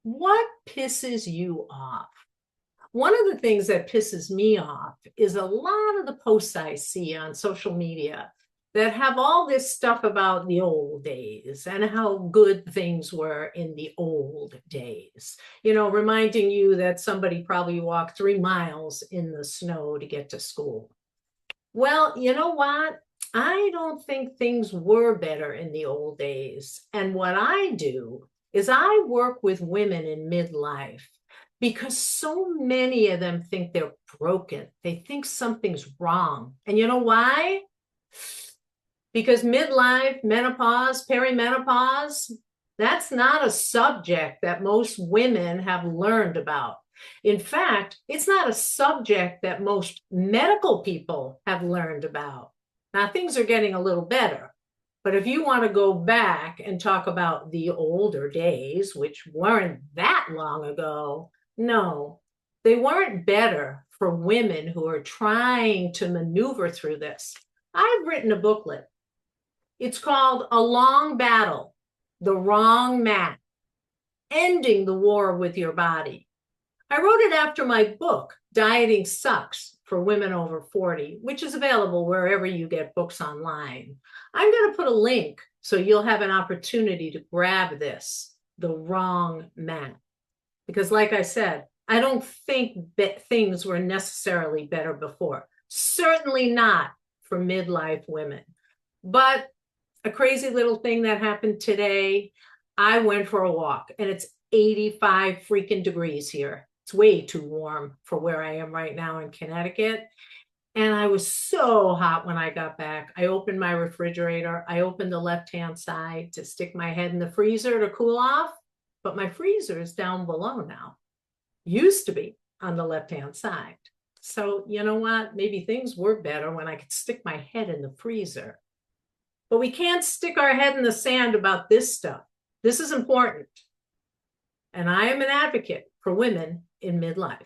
What pisses you off? One of the things that pisses me off is a lot of the posts I see on social media that have all this stuff about the old days and how good things were in the old days. Reminding you that somebody probably walked 3 miles in the snow to get to school. Well, you know what? I don't think things were better in the old days. And what I do is I work with women in midlife because so many of them think they're broken. They think something's wrong. And you know why? Because midlife, menopause, perimenopause, that's not a subject that most women have learned about. In fact, it's not a subject that most medical people have learned about. Now, things are getting a little better, but if you want to go back and talk about the older days, which weren't that long ago, no, they weren't better for women who are trying to maneuver through this. I've written a booklet. It's called A Long Battle, The Wrong Mat, Ending the War with Your Body. I wrote it after my book, Dieting Sucks for Women Over 40, which is available wherever you get books online. I'm going to put a link so you'll have an opportunity to grab this, The Wrong Mat. Because like I said, I don't think that things were necessarily better before. Certainly not for midlife women. But a crazy little thing that happened today, I went for a walk and it's 85 freaking degrees here. It's way too warm for where I am right now in Connecticut. And I was so hot when I got back. I opened my refrigerator. I opened the left-hand side to stick my head in the freezer to cool off. But my freezer is down below now. Used to be on the left-hand side. So you know what? Maybe things were better when I could stick my head in the freezer. But we can't stick our head in the sand about this stuff. This is important. And I am an advocate for women in midlife.